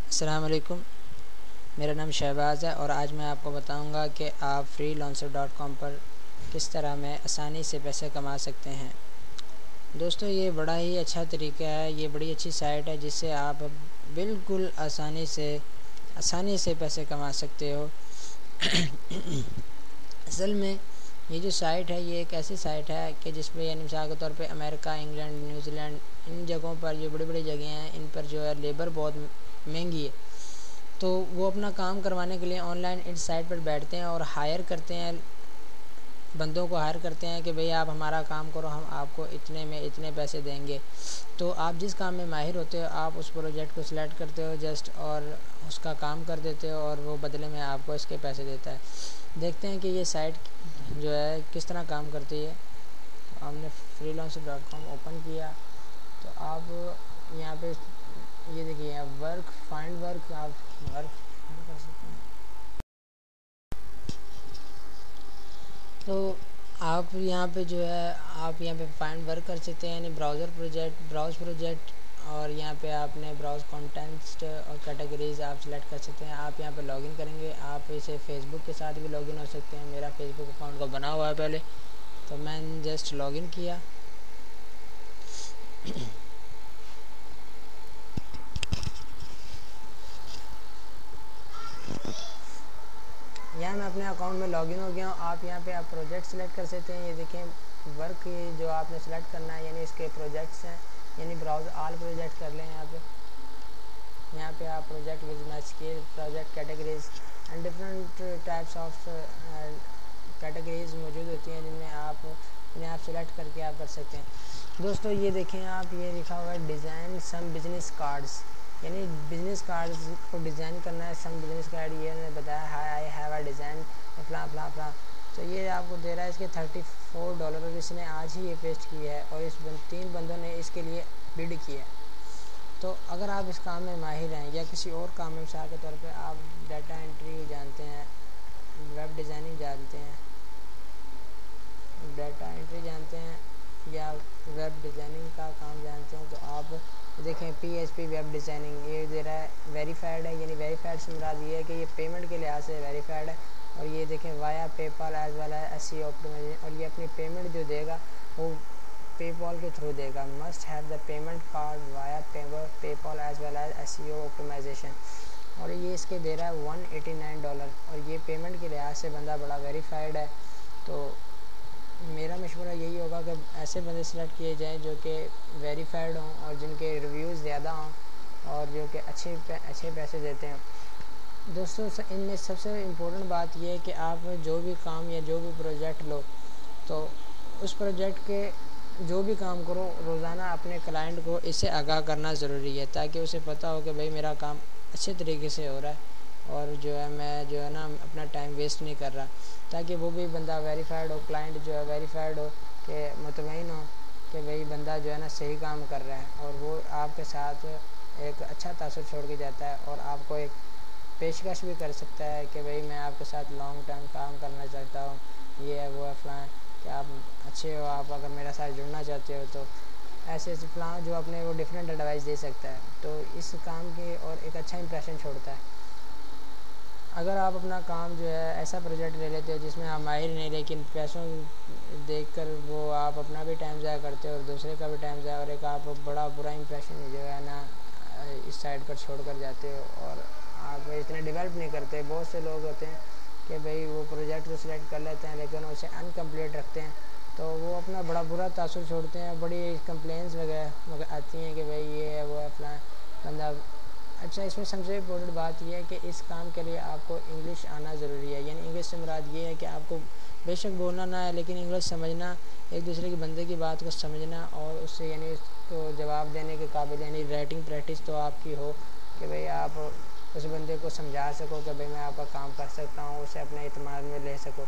अस्सलाम वालेकुम, मेरा नाम शहबाज़ है और आज मैं आपको बताऊंगा कि आप freelancer.com पर किस तरह में आसानी से पैसे कमा सकते हैं। दोस्तों, ये बड़ा ही अच्छा तरीका है, ये बड़ी अच्छी साइट है जिससे आप बिल्कुल आसानी से पैसे कमा सकते हो। असल में ये जो साइट है ये एक ऐसी साइट है कि जिसमें यानी मिसाल के तौर पे अमेरिका, इंग्लैंड, न्यूजीलैंड, इन जगहों पर जो बड़ी बड़ी जगह हैं इन पर जो है लेबर बहुत महंगी है, तो वो अपना काम करवाने के लिए ऑनलाइन इस साइट पर बैठते हैं और हायर करते हैं, बंदों को हायर करते हैं कि भाई आप हमारा काम करो, हम आपको इतने में इतने पैसे देंगे। तो आप जिस काम में माहिर होते हो आप उस प्रोजेक्ट को सिलेक्ट करते हो जस्ट और उसका काम कर देते हो और वो बदले में आपको इसके पैसे देता है। देखते हैं कि ये साइट जो है किस तरह काम करती है। तो हमने freelancer.com ओपन किया तो आप यहाँ पे ये देखिए वर्क फाइंड वर्क, आप वर्क फाइंड कर सकते हैं। तो आप यहाँ पे जो है आप यहाँ पे फाइंड वर्क कर सकते हैं, यानी ब्राउज़ प्रोजेक्ट, और यहाँ पे आपने ब्राउज़ कंटेंट्स और कैटेगरीज आप सिलेक्ट कर सकते हैं। आप यहाँ पे लॉगिन करेंगे, आप इसे फेसबुक के साथ भी लॉगिन हो सकते हैं। मेरा फेसबुक अकाउंट को बना हुआ है पहले, तो मैंने जस्ट लॉगिन किया। यहाँ मैं अपने अकाउंट में लॉगिन हो गया हूँ। आप यहाँ पे आप प्रोजेक्ट सेलेक्ट कर सकते हैं। ये देखें वर्क जो आपने सेलेक्ट करना है, यानी इसके प्रोजेक्ट्स हैं, यानी ब्राउज ऑल प्रोजेक्ट कर लें। यहाँ पे आप project with my skill, project categories and different types of categories मौजूद होती हैं जिन्हें आप सेलेक्ट करके आप कर सकते हैं। दोस्तों, ये देखें आप, ये लिखा हुआ है डिज़ाइन सम बिजनेस कार्ड्स, यानी बिज़नेस कार्ड्स को डिज़ाइन करना है। सम बिजनेस कार्ड, ये मैंने बताया high I have a design फला फला फला। तो ये आपको दे रहा है इसके $34 और इसने आज ही ये पेस्ट की है और इस 3 बंदों ने इसके लिए बिड किया है। तो अगर आप इस काम में माहिर हैं या किसी और काम में, मिसाल के तौर पे आप डाटा एंट्री जानते हैं, वेब डिज़ाइनिंग जानते हैं, डाटा एंट्री जानते हैं या वेब डिज़ाइनिंग का काम जानते हैं, तो आप देखें PHP वेब डिज़ाइनिंग ये दे रहा है वेरीफाइड है, यानी वेरीफाइड से मुराद ये है कि ये पेमेंट के लिहाज से वेरीफाइड है। और ये देखें via PayPal as well as SEO optimisation, और ये अपनी पेमेंट जो देगा वो पेपॉल के थ्रू देगा। Must have the payment card via PayPal as well as SEO optimisation, और ये इसके दे रहा है $189। और ये पेमेंट के लिहाज से बंदा बड़ा वेरीफाइड है। तो मेरा मशवरा यही होगा कि ऐसे बंदे सेलेक्ट किए जाएं जो कि वेरीफाइड हों और जिनके रिव्यूज़ ज़्यादा हों और जो कि अच्छे पैसे देते हैं। दोस्तों, इनमें सबसे इम्पोर्टेंट बात यह है कि आप जो भी काम या जो भी प्रोजेक्ट लो, तो उस प्रोजेक्ट के जो भी काम करो रोज़ाना अपने क्लाइंट को इससे आगाह करना ज़रूरी है, ताकि उसे पता हो कि भाई मेरा काम अच्छे तरीके से हो रहा है और जो है मैं जो है ना अपना टाइम वेस्ट नहीं कर रहा, ताकि वो भी बंदा वेरीफाइड हो, क्लाइंट जो है वेरीफाइड हो कि मुतमईन हो कि भाई बंदा जो है ना सही काम कर रहा है, और वो आपके साथ एक अच्छा तासुर छोड़ के जाता है और आपको एक पेशकश भी कर सकता है कि भाई मैं आपके साथ लॉन्ग टर्म काम करना चाहता हूँ, ये है वो है फ़लाँ, कि आप अच्छे हो, आप अगर मेरे साथ जुड़ना चाहते हो। तो ऐसे फ़लाँ जो अपने वो डिफरेंट एडवाइस दे सकता है, तो इस काम के और एक अच्छा इंप्रेशन छोड़ता है। अगर आप अपना काम जो है ऐसा प्रोजेक्ट ले लेते हो जिसमें आप माहिर नहीं, लेकिन पैसों देखकर वो आप अपना भी टाइम ज़ाया करते हो और दूसरे का भी टाइम ज़ाया, और एक आप बड़ा बुरा इंप्रेशन जो है ना इस साइड पर छोड़ कर जाते हो और आप इतने डेवलप नहीं करते। बहुत से लोग होते हैं कि भाई वो प्रोजेक्ट तो सिलेक्ट कर लेते हैं लेकिन उसे अनकम्प्लीट रखते हैं, तो वो अपना बड़ा बुरा तासुर छोड़ते हैं। बड़ी कंप्लेंट्स वगैरह आती हैं कि भाई ये है वो है फ़लाँ बंदा। अच्छा, इसमें सबसे इम्पोर्टेंट बात यह है कि इस काम के लिए आपको इंग्लिश आना ज़रूरी है, यानी इंग्लिश से मुराद ये है कि आपको बेशक बोलना ना है लेकिन इंग्लिश समझना, एक दूसरे के बंदे की बात को समझना और उससे यानी उसको जवाब देने के काबिल, यानी राइटिंग प्रैक्टिस तो आपकी हो कि भाई आप उस बंदे को समझा सको कि भाई मैं आपका काम कर सकता हूँ, उसे अपने इत्मीनान में ले सको।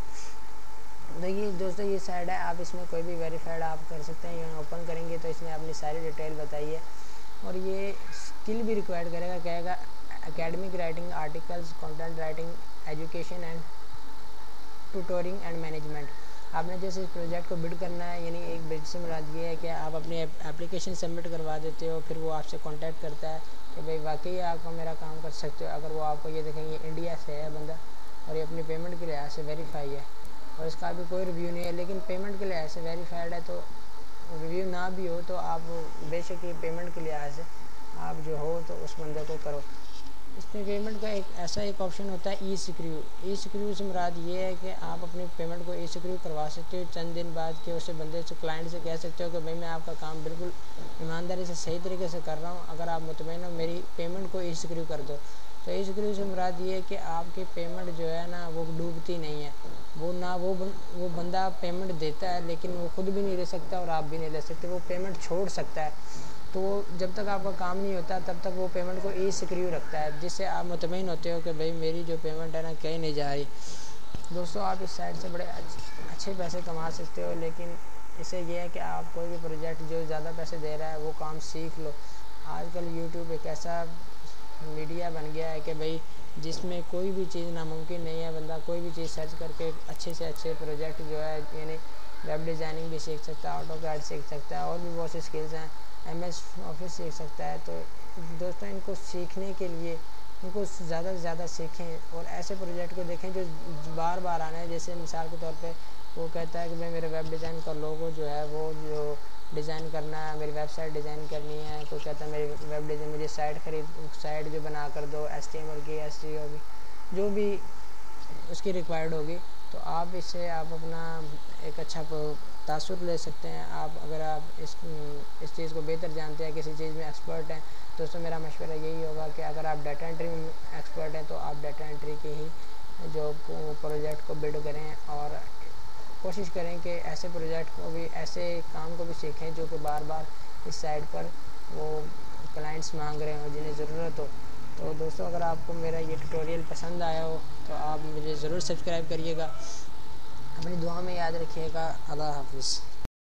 देखिए दोस्तों, ये साइड है, आप इसमें कोई भी वेरीफाइड आप कर सकते हैं। यहाँ ओपन करेंगे तो इसने अपनी सारी डिटेल बताई है और ये स्किल भी रिक्वायर्ड करेगा, कहेगा academic writing, articles, content writing, education and tutoring and management. आपने जैसे इस प्रोजेक्ट को बिड करना है, यानी एक बिड से मुराद ये है कि आप अपनी एप्लीकेशन सबमिट करवा देते हो, फिर वो आपसे कांटेक्ट करता है कि भाई वाकई आप मेरा काम कर सकते हो। अगर वो आपको ये देखेंगे इंडिया से है बंदा और ये अपनी पेमेंट के लिहाज से वेरीफाई है और इसका भी कोई रिव्यू नहीं है, लेकिन पेमेंट के लिहाज से वेरीफाइड है, तो रिव्यू ना भी हो तो आप बेशक ये पेमेंट के लिहाज से आप जो हो तो उस बंदे को करो। इसमें पेमेंट का एक ऐसा एक ऑप्शन होता है ई सिक्रू से मुराद ये है कि आप अपनी पेमेंट को ई सिक्रू करवा सकते हो चंद दिन बाद के उसे बंदे से क्लाइंट से कह सकते हो कि भाई मैं आपका काम बिल्कुल ईमानदारी से सही तरीके से कर रहा हूँ, अगर आप मुतमईन हो मेरी पेमेंट को ई सिक्रू कर दो। तो ई सिक्रू से मुराद ये है कि आपकी पेमेंट जो है ना वो डूबती नहीं है, वो ना वो बंदा पेमेंट देता है लेकिन वो खुद भी नहीं ले सकता और आप भी नहीं ले सकते, वो पेमेंट छोड़ सकता है। तो जब तक आपका काम नहीं होता तब तक वो पेमेंट को ई सिक्योर रखता है, जिससे आप मुतमईन होते हो कि भाई मेरी जो पेमेंट है ना कहीं नहीं जा रही। दोस्तों आप इस साइट से बड़े अच्छे पैसे कमा सकते हो, लेकिन इससे ये है कि आप कोई भी प्रोजेक्ट जो ज़्यादा पैसे दे रहा है वो काम सीख लो। आजकल यूट्यूब एक ऐसा मीडिया बन गया है कि भाई जिसमें कोई भी चीज़ नामुमकिन नहीं है, बंदा कोई भी चीज़ सर्च करके अच्छे से अच्छे प्रोजेक्ट जो है यानी वेब डिज़ाइनिंग भी सीख सकता है, ऑटोकैड सीख सकता है, और भी बहुत सी स्किल्स हैं, MS ऑफिस सीख सकता है। तो दोस्तों इनको सीखने के लिए इनको ज़्यादा से ज़्यादा सीखें और ऐसे प्रोजेक्ट को देखें जो बार बार आना है। जैसे मिसाल के तौर पे वो कहता है कि भाई मेरे वेब डिज़ाइन का लोगो जो है वो जो डिज़ाइन करना है, मेरी वेबसाइट डिज़ाइन करनी है, कोई कहता है मेरी वेब डिज़ाइन मुझे साइट जो बना कर दो, HTML की SEO की जो भी उसकी रिक्वायर्ड होगी, तो आप इससे आप अपना एक अच्छा तासुर ले सकते हैं। आप अगर आप इस चीज़ को बेहतर जानते हैं, किसी चीज़ में एक्सपर्ट हैं, दोस्तों मेरा मशवरा यही होगा कि अगर आप डाटा एंट्री में एक्सपर्ट हैं तो आप डाटा एंट्री की ही जो प्रोजेक्ट को बिल्ड करें और कोशिश करें कि ऐसे प्रोजेक्ट को भी, ऐसे काम को भी सीखें जो कि बार बार इस साइट पर वो क्लाइंट्स मांग रहे हो, जिन्हें ज़रूरत हो। तो दोस्तों अगर आपको मेरा ये ट्यूटोरियल पसंद आया हो तो आप मुझे ज़रूर सब्सक्राइब करिएगा, अपनी दुआ में याद रखिएगा। अल्लाह हाफिज़।